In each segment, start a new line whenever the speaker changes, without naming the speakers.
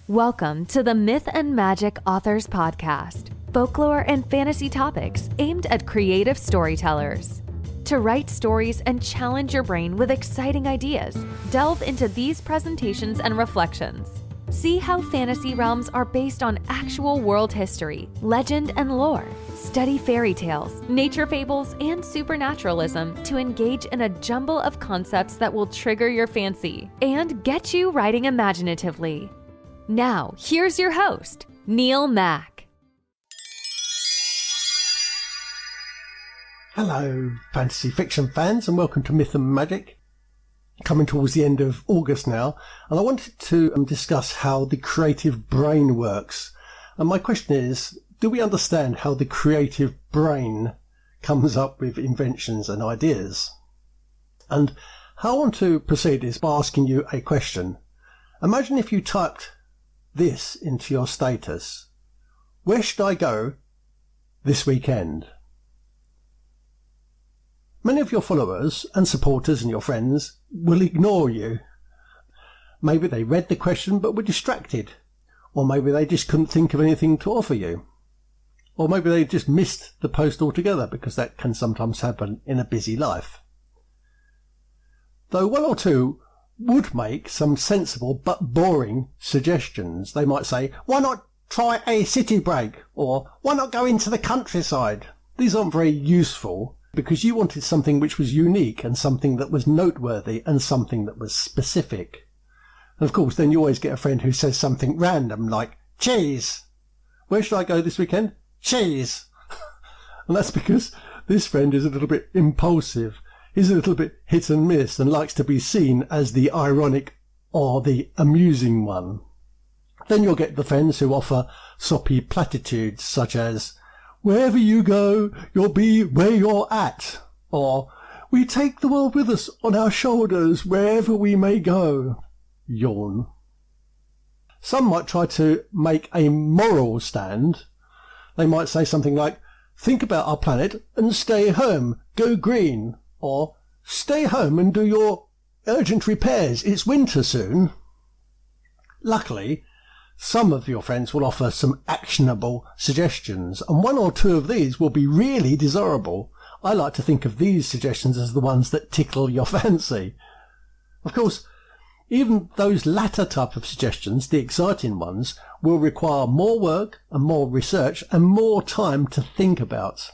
Welcome to the Myth and Magic Authors Podcast, folklore and fantasy topics aimed at creative storytellers. To write stories and challenge your brain with exciting ideas, delve into these presentations and reflections. See how fantasy realms are based on actual world history, legend, and lore. Study fairy tales, nature fables, and supernaturalism to engage in a jumble of concepts that will trigger your fancy and get you writing imaginatively. Now, here's your host, Neil Mack.
Hello, fantasy fiction fans, and welcome to Myth and Magic. Coming towards the end of August now, and I wanted to discuss how the creative brain works. And my question is, do we understand how the creative brain comes up with inventions and ideas? And how I want to proceed is by asking you a question. Imagine if you typed this into your status: where should I go this weekend? Many of your followers and supporters and your friends will ignore you. Maybe they read the question but were distracted, or maybe they just couldn't think of anything to offer you, or maybe they just missed the post altogether, because that can sometimes happen in a busy life. Though one or two would make some sensible but boring suggestions. They might say, why not try a city break? Or why not go into the countryside? These aren't very useful, because you wanted something which was unique and something that was noteworthy and something that was specific. And of course, then you always get a friend who says something random like, cheese! Where should I go this weekend? Cheese! And that's because this friend is a little bit impulsive. He's a little bit hit and miss and likes to be seen as the ironic or the amusing one. Then you'll get the friends who offer soppy platitudes such as, wherever you go, you'll be where you're at. Or, we take the world with us on our shoulders wherever we may go. Yawn. Some might try to make a moral stand. They might say something like, think about our planet and stay home, go green. Or, stay home and do your urgent repairs, it's winter soon. Luckily, some of your friends will offer some actionable suggestions, and one or two of these will be really desirable. I like to think of these suggestions as the ones that tickle your fancy. Of course, even those latter type of suggestions, the exciting ones, will require more work and more research and more time to think about.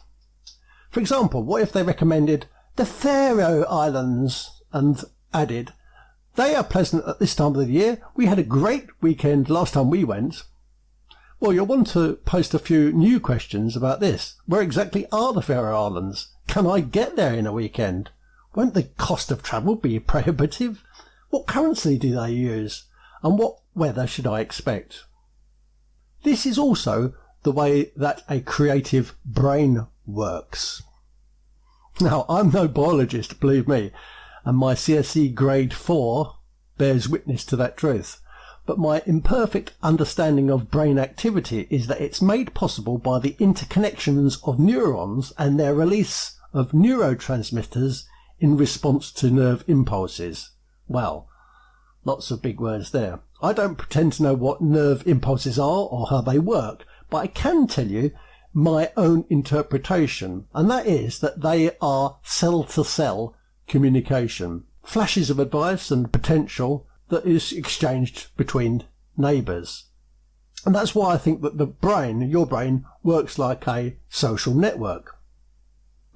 For example, what if they recommended the Faroe Islands and added, they are pleasant at this time of the year. We had a great weekend last time we went. Well, you'll want to post a few new questions about this. Where exactly are the Faroe Islands? Can I get there in a weekend? Won't the cost of travel be prohibitive? What currency do they use? And what weather should I expect? This is also the way that a creative brain works. Now, I'm no biologist, believe me, and my CSE grade 4 bears witness to that truth. But my imperfect understanding of brain activity is that it's made possible by the interconnections of neurons and their release of neurotransmitters in response to nerve impulses. Well, lots of big words there. I don't pretend to know what nerve impulses are or how they work, but I can tell you my own interpretation, and that is that they are cell-to-cell communication, flashes of advice and potential that is exchanged between neighbours. And that's why I think that the brain, your brain, works like a social network.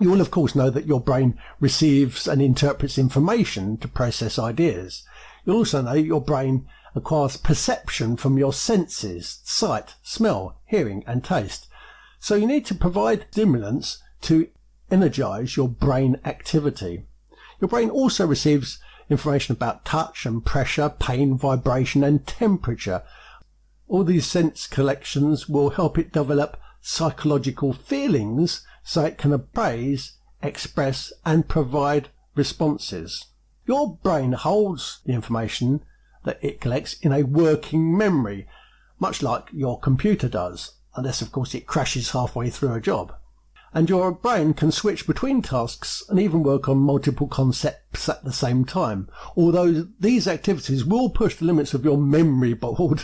You will of course know that your brain receives and interprets information to process ideas. You'll also know your brain acquires perception from your senses: sight, smell, hearing and taste. So you need to provide stimulants to energize your brain activity. Your brain also receives information about touch and pressure, pain, vibration and temperature. All these sense collections will help it develop psychological feelings so it can appraise, express and provide responses. Your brain holds the information that it collects in a working memory, much like your computer does, unless of course it crashes halfway through a job. And your brain can switch between tasks and even work on multiple concepts at the same time, although these activities will push the limits of your memory board.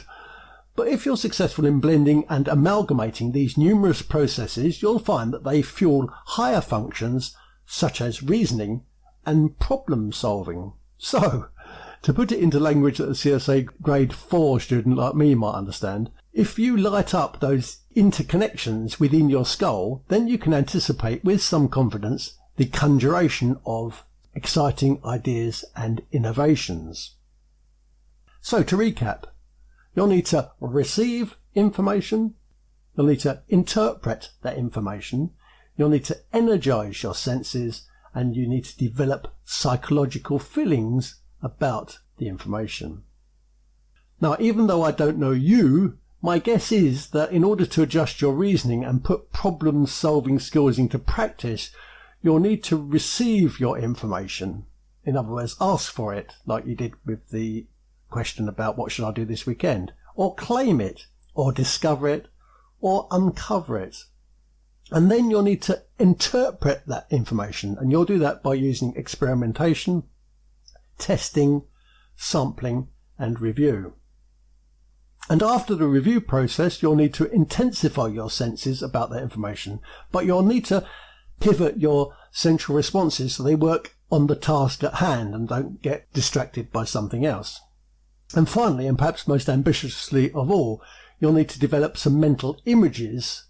But if you're successful in blending and amalgamating these numerous processes, you'll find that they fuel higher functions such as reasoning and problem solving. So, to put it into language that a CSA grade 4 student like me might understand, if you light up those interconnections within your skull, then you can anticipate with some confidence the conjuration of exciting ideas and innovations. So to recap, you'll need to receive information, you'll need to interpret that information, you'll need to energize your senses, and you need to develop psychological feelings about the information. Now, even though I don't know you, my guess is that in order to adjust your reasoning and put problem-solving skills into practice, you'll need to receive your information. In other words, ask for it, like you did with the question about what should I do this weekend, or claim it, or discover it, or uncover it. And then you'll need to interpret that information, and you'll do that by using experimentation, testing, sampling, and review. And after the review process, you'll need to intensify your senses about that information, but you'll need to pivot your central responses so they work on the task at hand and don't get distracted by something else. And finally, and perhaps most ambitiously of all, you'll need to develop some mental images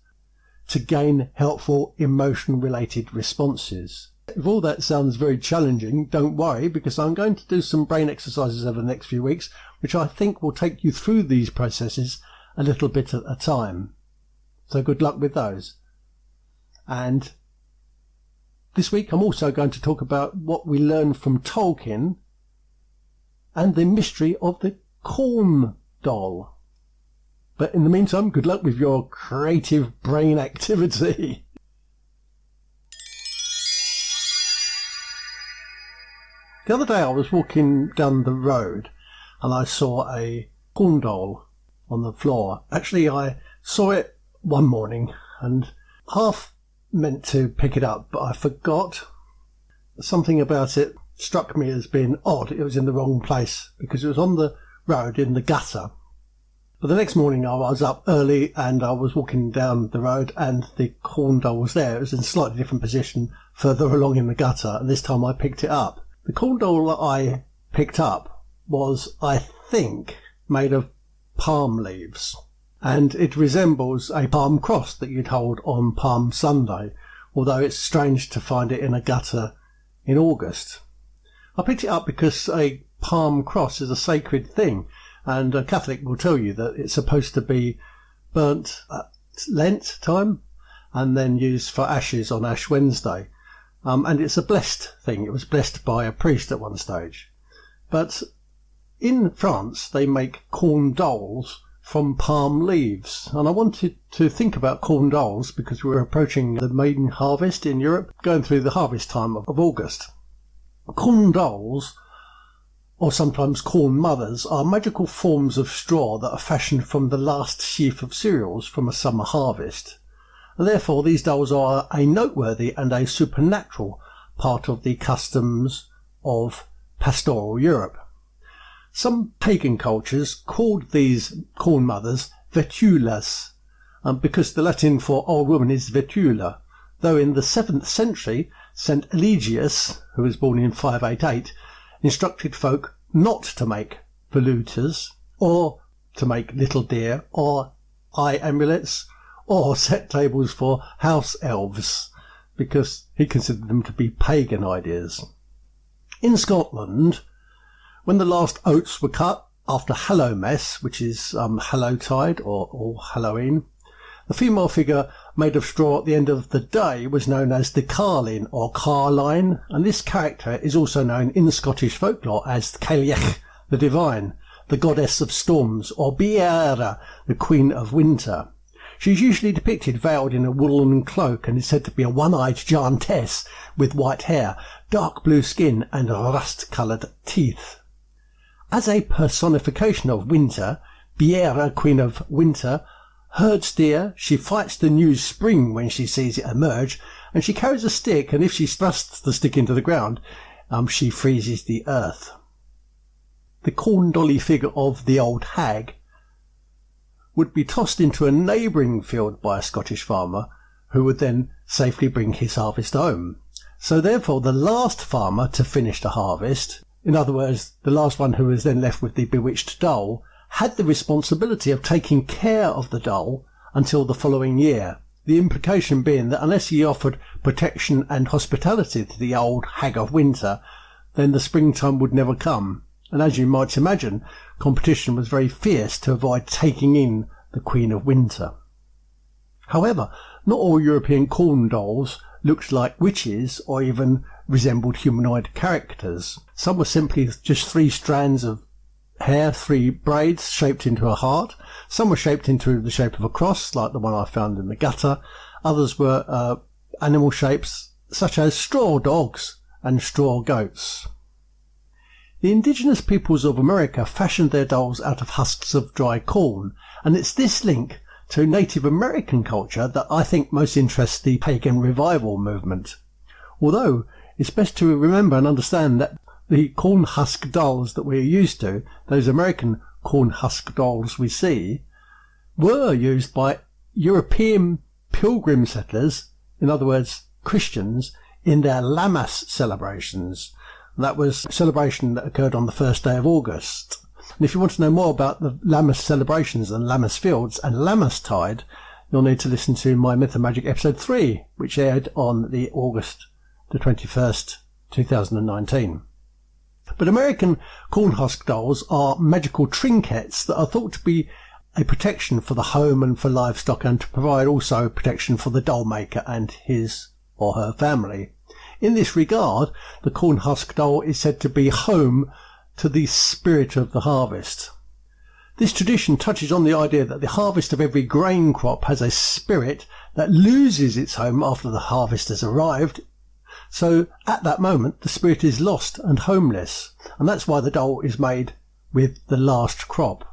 to gain helpful emotion-related responses. If all that sounds very challenging, don't worry, because I'm going to do some brain exercises over the next few weeks, which I think will take you through these processes a little bit at a time. So good luck with those. And this week I'm also going to talk about what we learn from Tolkien and the mystery of the corn doll. But in the meantime, good luck with your creative brain activity. The other day I was walking down the road and I saw a corn doll on the floor. Actually, I saw it one morning and half meant to pick it up, but I forgot. Something about it struck me as being odd. It was in the wrong place because it was on the road in the gutter. But the next morning I was up early and I was walking down the road and the corn doll was there. It was in a slightly different position further along in the gutter, and this time I picked it up. The corn doll that I picked up was, I think, made of palm leaves, and it resembles a palm cross that you'd hold on Palm Sunday, although it's strange to find it in a gutter in August. I picked it up because a palm cross is a sacred thing, and a Catholic will tell you that it's supposed to be burnt at Lent time and then used for ashes on Ash Wednesday. And it's a blessed thing. It was blessed by a priest at one stage. But in France, they make corn dolls from palm leaves. And I wanted to think about corn dolls because we're approaching the main harvest in Europe, going through the harvest time of August. Corn dolls, or sometimes corn mothers, are magical forms of straw that are fashioned from the last sheaf of cereals from a summer harvest. And therefore, these dolls are a noteworthy and a supernatural part of the customs of pastoral Europe. Some pagan cultures called these corn mothers vetulas, because the Latin for old woman is vetula, though in the 7th century, St. Eligius, who was born in 588, instructed folk not to make volutas, or to make little deer, or eye amulets, or set tables for house elves, because he considered them to be pagan ideas. In Scotland, when the last oats were cut after Hallowmas, which is Hallowtide or Halloween, the female figure made of straw at the end of the day was known as the Carlin or Carline, and this character is also known in Scottish folklore as Cailleach, the divine, the goddess of storms, or Biera, the queen of winter. She is usually depicted veiled in a woolen cloak and is said to be a one-eyed giantess with white hair, dark blue skin and rust-coloured teeth. As a personification of winter, Biera, queen of winter, herds deer, she fights the new spring when she sees it emerge, and she carries a stick, and if she thrusts the stick into the ground, she freezes the earth. The corn dolly figure of the old hag, would be tossed into a neighbouring field by a Scottish farmer who would then safely bring his harvest home. So therefore the last farmer to finish the harvest, in other words the last one who was then left with the bewitched dole, had the responsibility of taking care of the dole until the following year. The implication being that unless he offered protection and hospitality to the old hag of winter, then the springtime would never come. And as you might imagine, competition was very fierce to avoid taking in the Queen of Winter. However, not all European corn dolls looked like witches or even resembled humanoid characters. Some were simply just 3 strands of hair, 3 braids shaped into a heart. Some were shaped into the shape of a cross, like the one I found in the gutter. Others were animal shapes, such as straw dogs and straw goats. The indigenous peoples of America fashioned their dolls out of husks of dry corn, and it's this link to Native American culture that I think most interests the pagan revival movement. Although it's best to remember and understand that the corn husk dolls that we're used to, those American corn husk dolls we see, were used by European pilgrim settlers, in other words Christians, in their Lammas celebrations. That was a celebration that occurred on the first day of August. And if you want to know more about the Lammas celebrations and Lammas fields and Lammas tide, you'll need to listen to my Myth and Magic episode 3, which aired on the August the 21st, 2019. But American corn husk dolls are magical trinkets that are thought to be a protection for the home and for livestock, and to provide also protection for the doll maker and his or her family. In this regard, the corn husk doll is said to be home to the spirit of the harvest. This tradition touches on the idea that the harvest of every grain crop has a spirit that loses its home after the harvest has arrived. So at that moment the spirit is lost and homeless, and that's why the doll is made with the last crop.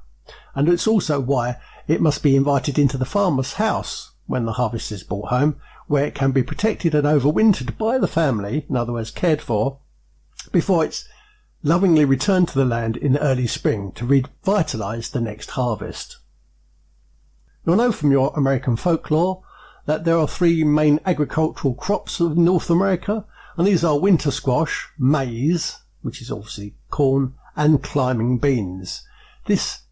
And it's also why it must be invited into the farmer's house when the harvest is brought home, where it can be protected and overwintered by the family, in other words cared for, before it's lovingly returned to the land in early spring to revitalise the next harvest. You'll know from your American folklore that there are 3 main agricultural crops of North America, and these are winter squash, maize, which is obviously corn, and climbing beans. This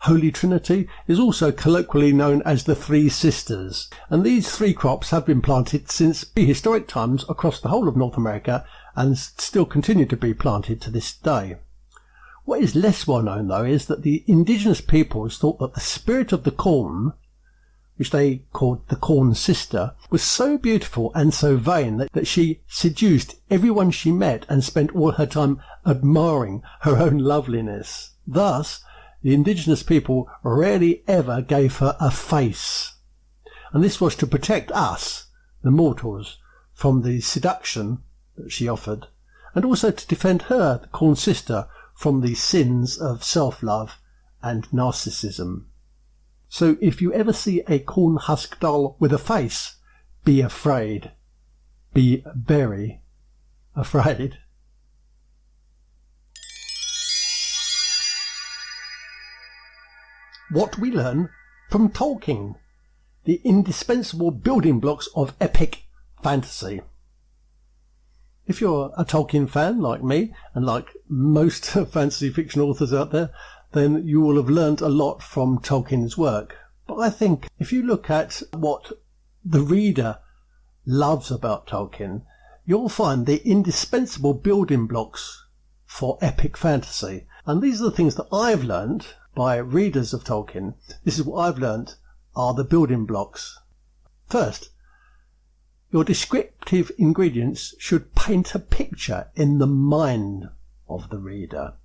Holy Trinity is also colloquially known as the 3 Sisters, and these 3 crops have been planted since prehistoric times across the whole of North America and still continue to be planted to this day. What is less well known, though, is that the indigenous peoples thought that the spirit of the corn, which they called the Corn Sister, was so beautiful and so vain that she seduced everyone she met and spent all her time admiring her own loveliness. Thus, the indigenous people rarely ever gave her a face, and this was to protect us, the mortals, from the seduction that she offered, and also to defend her, the Corn Sister, from the sins of self-love and narcissism. So if you ever see a corn husk doll with a face, be afraid. Be very afraid. What we learn from Tolkien, the indispensable building blocks of epic fantasy. If you're a Tolkien fan like me, and like most fantasy fiction authors out there, then you will have learnt a lot from Tolkien's work. But I think if you look at what the reader loves about Tolkien, you'll find the indispensable building blocks for epic fantasy. And these are the things that I've learnt by readers of Tolkien. This is what I've learnt are the building blocks. First, your descriptive ingredients should paint a picture in the mind of the reader.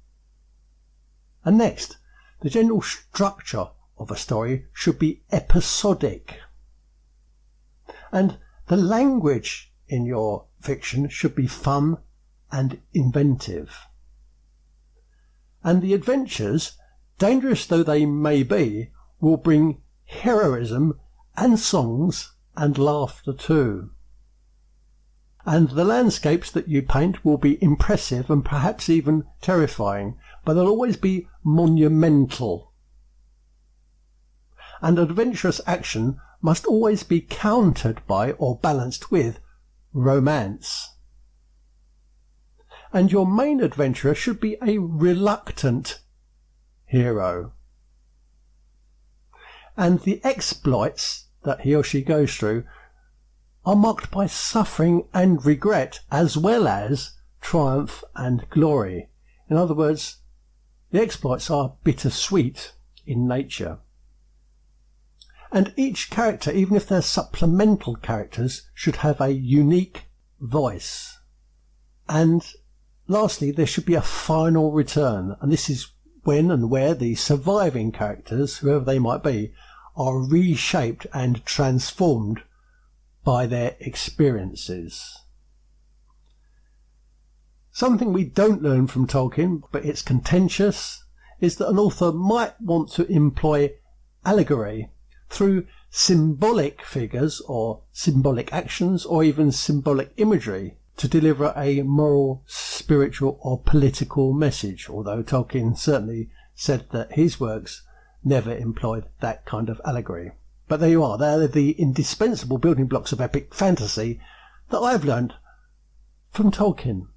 And next, the general structure of a story should be episodic. And the language in your fiction should be fun and inventive. And the adventures, dangerous though they may be, will bring heroism and songs and laughter too. And the landscapes that you paint will be impressive and perhaps even terrifying, but they'll always be monumental. and adventurous action must always be countered by or balanced with romance. And your main adventurer should be a reluctant hero. And the exploits that he or she goes through are marked by suffering and regret, as well as triumph and glory. In other words, the exploits are bittersweet in nature. And each character, even if they're supplemental characters, should have a unique voice. And lastly, there should be a final return, and this is when and where the surviving characters, whoever they might be, are reshaped and transformed by their experiences. Something we don't learn from Tolkien, but it's contentious, is that an author might want to employ allegory through symbolic figures or symbolic actions or even symbolic imagery to deliver a moral, spiritual or political message, although Tolkien certainly said that his works never employed that kind of allegory. But there you are, they're the indispensable building blocks of epic fantasy that I've learned from Tolkien.